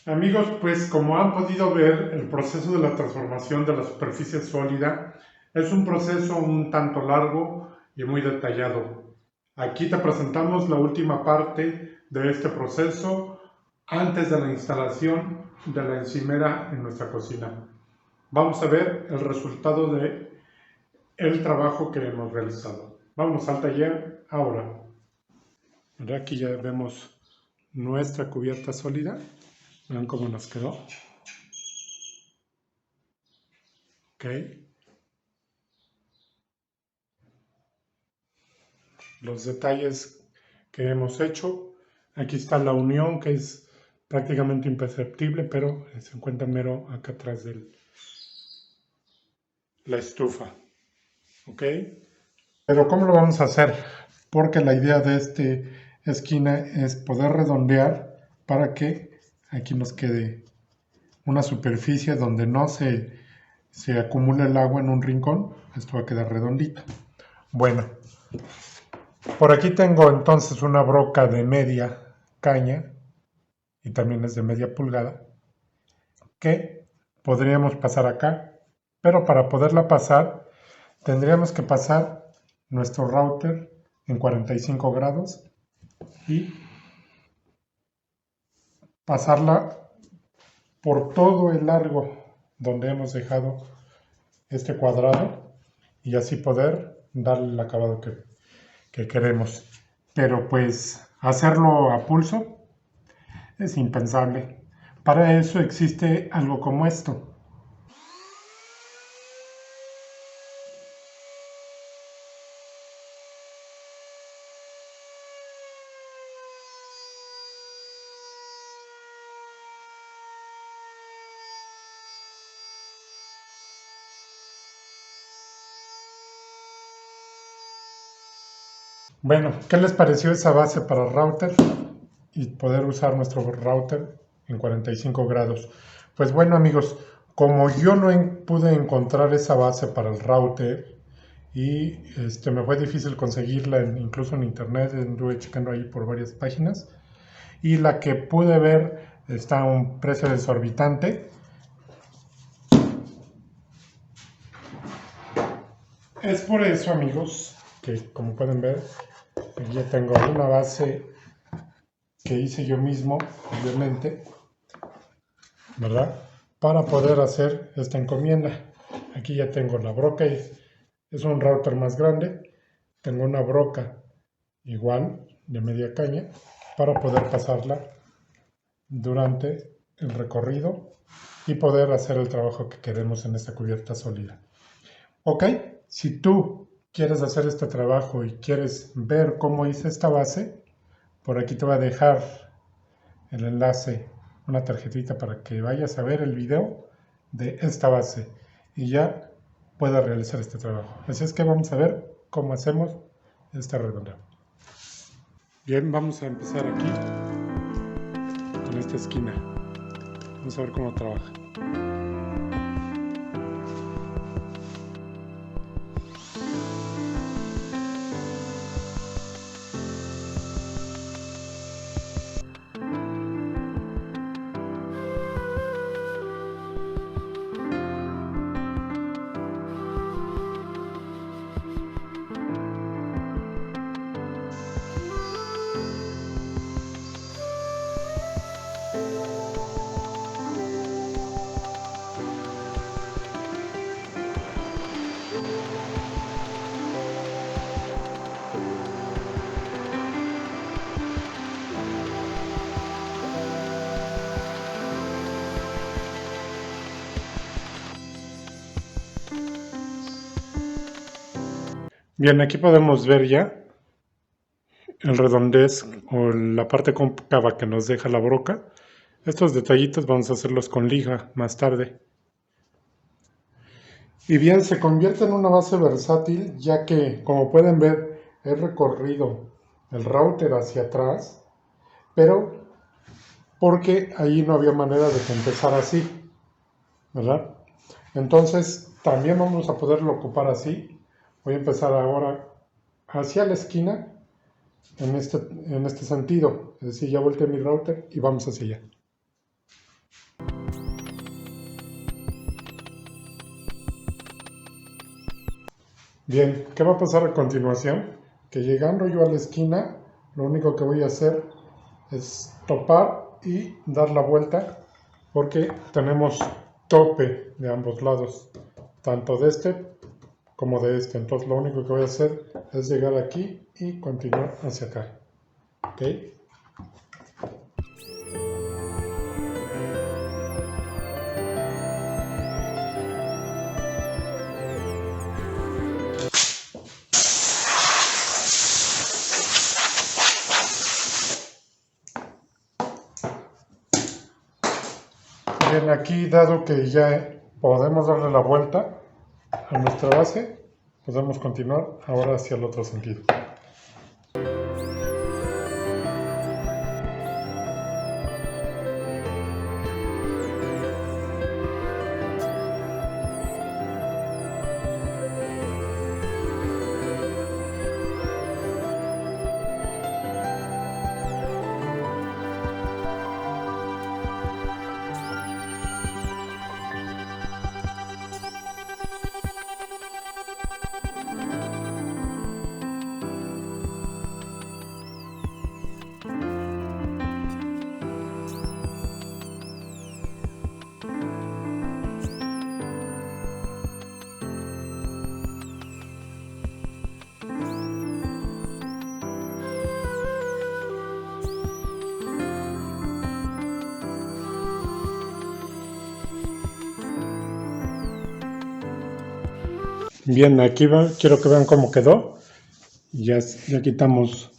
Amigos, pues como han podido ver, el proceso de la transformación de la superficie sólida es un proceso un tanto largo y muy detallado. Aquí te presentamos la última parte de este proceso antes de la instalación de la encimera en nuestra cocina. Vamos a ver el resultado de el trabajo que hemos realizado. Vamos al taller ahora. Aquí ya vemos nuestra cubierta sólida. Vean cómo nos quedó. Ok. Los detalles que hemos hecho. Aquí está la unión, que es prácticamente imperceptible, pero se encuentra mero acá atrás de la estufa. ¿Ok? Pero ¿cómo lo vamos a hacer? Porque la idea de esta esquina es poder redondear para que aquí nos quede una superficie donde no se acumule el agua en un rincón. Esto va a quedar redondito. Bueno, por aquí tengo entonces una broca de media caña y también es de media pulgada que podríamos pasar acá, pero para poderla pasar tendríamos que pasar nuestro router en 45 grados y pasarla por todo el largo donde hemos dejado este cuadrado y así poder darle el acabado que queremos. Pero pues hacerlo a pulso es impensable. Para eso existe algo como esto. Bueno, ¿qué les pareció esa base para router y poder usar nuestro router en 45 grados? Pues bueno, amigos, como yo no pude encontrar esa base para el router y me fue difícil conseguirla incluso en internet, anduve checando ahí por varias páginas y la que pude ver está a un precio desorbitante. Es por eso, amigos, que como pueden ver, aquí ya tengo una base que hice yo mismo, obviamente, ¿verdad? Para poder hacer esta encomienda. Aquí ya tengo la broca, es un router más grande. Tengo una broca igual de media caña para poder pasarla durante el recorrido y poder hacer el trabajo que queremos en esta cubierta sólida. Ok, si tú quieres hacer este trabajo y quieres ver cómo hice esta base, por aquí te voy a dejar el enlace, una tarjetita para que vayas a ver el video de esta base y ya puedas realizar este trabajo. Así es que vamos a ver cómo hacemos este redondeo. Bien, vamos a empezar aquí con esta esquina. Vamos a ver cómo trabaja. Bien, aquí podemos ver ya el redondez o la parte cóncava que nos deja la broca. Estos detallitos vamos a hacerlos con lija más tarde. Y bien, se convierte en una base versátil ya que, como pueden ver, he recorrido el router hacia atrás, pero porque ahí no había manera de que empezara así, ¿verdad? Entonces, también vamos a poderlo ocupar así. Voy a empezar ahora hacia la esquina en este sentido. Es decir, ya volteé mi router y vamos hacia allá. Bien, ¿qué va a pasar a continuación? Que llegando yo a la esquina, lo único que voy a hacer es topar y dar la vuelta porque tenemos tope de ambos lados, tanto de este como de este. Entonces lo único que voy a hacer es llegar aquí y continuar hacia acá. ¿Ok? Bien, aquí dado que ya podemos darle la vuelta a nuestra base, podemos continuar ahora hacia el otro sentido. Bien, aquí quiero que vean cómo quedó. Ya quitamos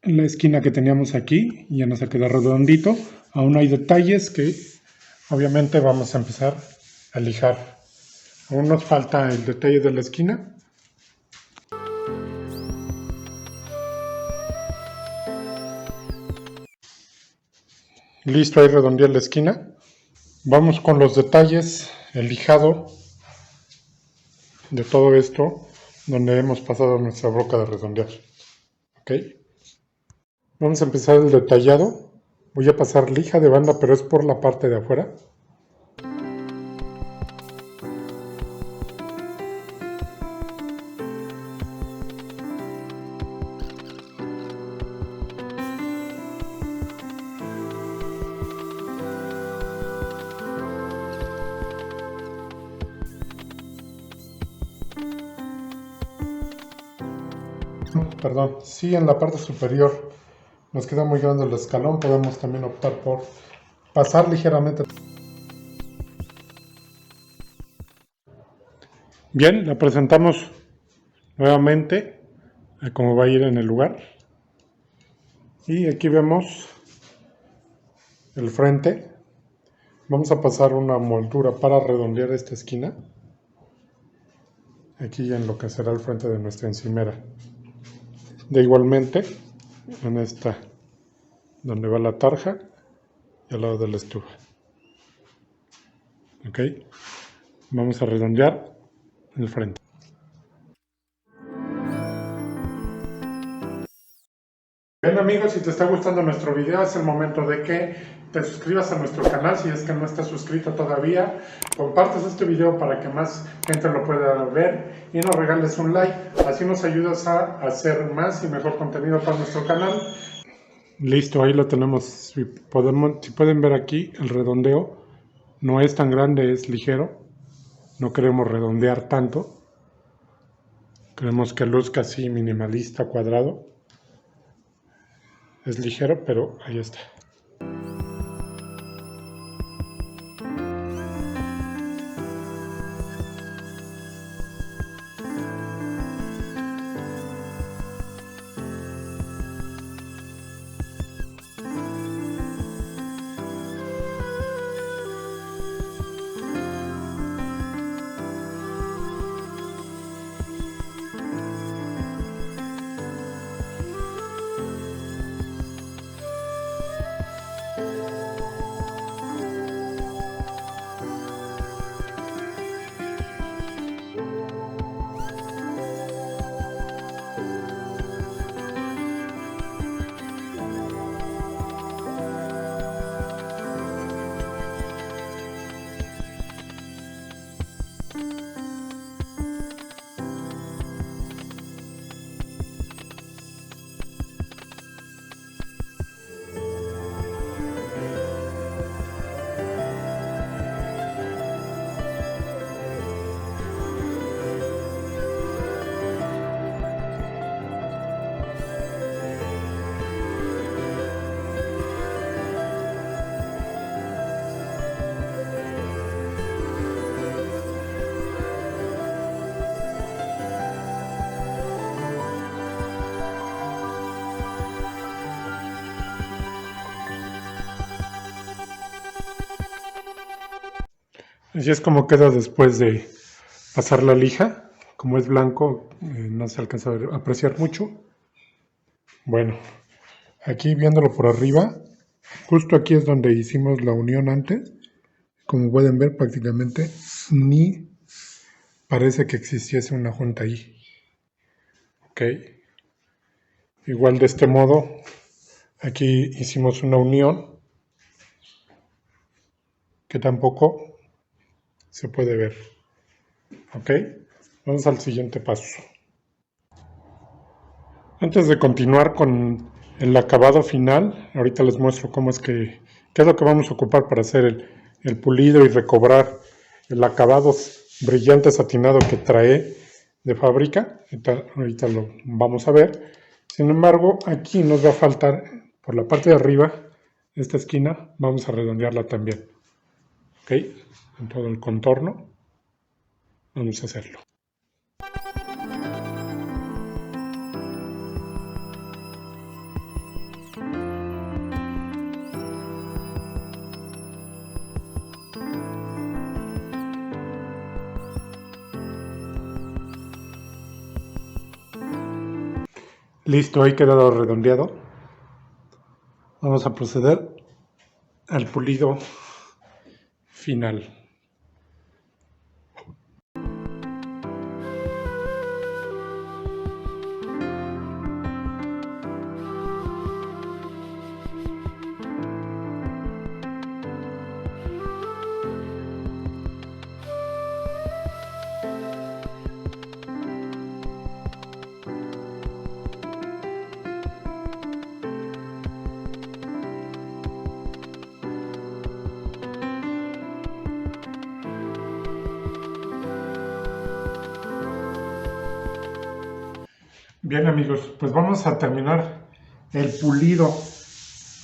la esquina que teníamos aquí, ya nos ha quedado redondito. Aún hay detalles que obviamente vamos a empezar a lijar. Aún nos falta el detalle de la esquina. Listo, ahí redondeé la esquina. Vamos con los detalles, el lijado de todo esto, donde hemos pasado nuestra broca de redondear. ¿Ok? Vamos a empezar el detallado. Voy a pasar lija de banda, pero es por la parte de afuera. Perdón, si en la parte superior nos queda muy grande el escalón, podemos también optar por pasar ligeramente. Bien, la presentamos nuevamente a cómo va a ir en el lugar. Y aquí vemos el frente. Vamos a pasar una moldura para redondear esta esquina. Aquí en lo que será el frente de nuestra encimera. De igualmente, en esta, donde va la tarja y al lado de la estufa. Ok, vamos a redondear el frente. Bien amigos, si te está gustando nuestro video, es el momento de que te suscribas a nuestro canal si es que no estás suscrito todavía. Compartas este video para que más gente lo pueda ver y nos regales un like. Así nos ayudas a hacer más y mejor contenido para nuestro canal. Listo, ahí lo tenemos. Si pueden ver aquí, el redondeo no es tan grande, es ligero. No queremos redondear tanto. Queremos que luzca así minimalista, cuadrado. Es ligero, pero ahí está. Así es como queda después de pasar la lija. Como es blanco, no se alcanza a apreciar mucho. Bueno, aquí viéndolo por arriba, justo aquí es donde hicimos la unión antes. Como pueden ver, prácticamente ni parece que existiese una junta ahí. Ok. Igual de este modo, aquí hicimos una unión que tampoco se puede ver. Ok. Vamos al siguiente paso. Antes de continuar con el acabado final, ahorita les muestro qué es lo que vamos a ocupar para hacer el pulido y recobrar el acabado brillante satinado que trae de fábrica. Ahorita lo vamos a ver. Sin embargo, aquí nos va a faltar por la parte de arriba, esta esquina, vamos a redondearla también. Ok, en todo el contorno, vamos a hacerlo. Listo, ahí quedado redondeado. Vamos a proceder al pulido final. Bien amigos, pues vamos a terminar el pulido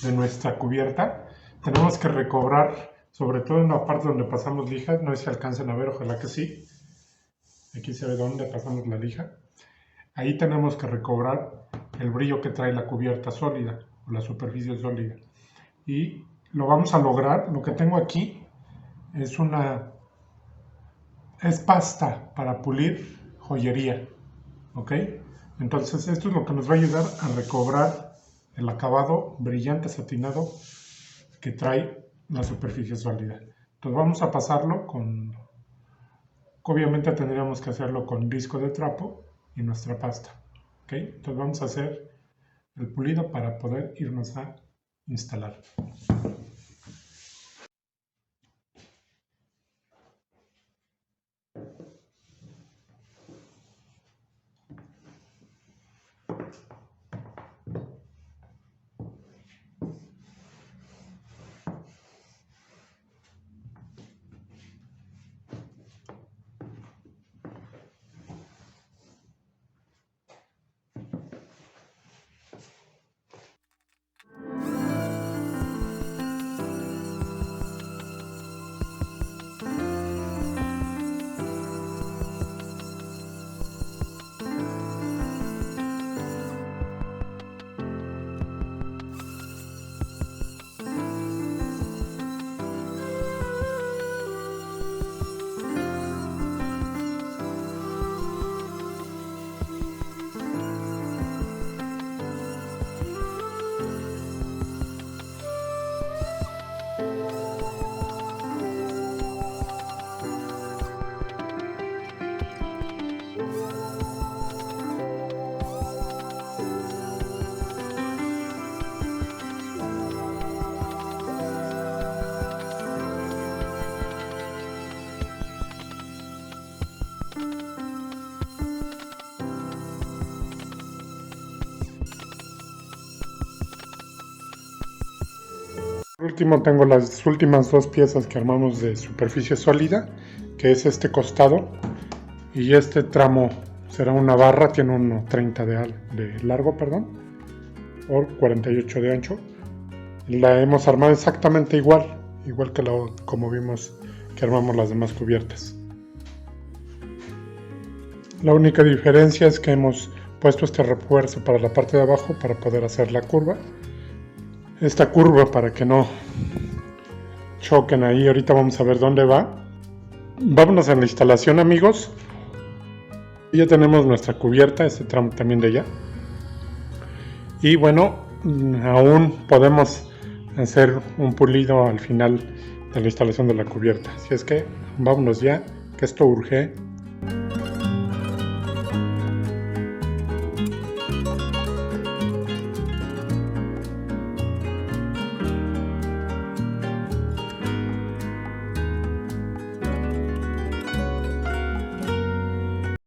de nuestra cubierta. Tenemos que recobrar, sobre todo en la parte donde pasamos lija, no sé si alcancen a ver, ojalá que sí. Aquí se ve dónde pasamos la lija. Ahí tenemos que recobrar el brillo que trae la cubierta sólida, o la superficie sólida. Y lo vamos a lograr, lo que tengo aquí es pasta para pulir joyería, ¿ok? Entonces esto es lo que nos va a ayudar a recobrar el acabado brillante satinado que trae la superficie sólida. Entonces vamos a pasarlo obviamente tendríamos que hacerlo con disco de trapo y nuestra pasta. ¿Ok? Entonces vamos a hacer el pulido para poder irnos a instalar. Por último tengo las últimas dos piezas que armamos de superficie sólida, que es este costado y este tramo será una barra, tiene 1,30 de largo, por 48 de ancho. La hemos armado exactamente igual que como vimos que armamos las demás cubiertas. La única diferencia es que hemos puesto este refuerzo para la parte de abajo para poder hacer la curva. Esta curva para que no choquen ahí, ahorita vamos a ver dónde va. vámonos a la instalación, amigos. Ya tenemos nuestra cubierta, este tramo también de allá. Y bueno, aún podemos hacer un pulido al final de la instalación de la cubierta. Así es que vámonos ya, que esto urge.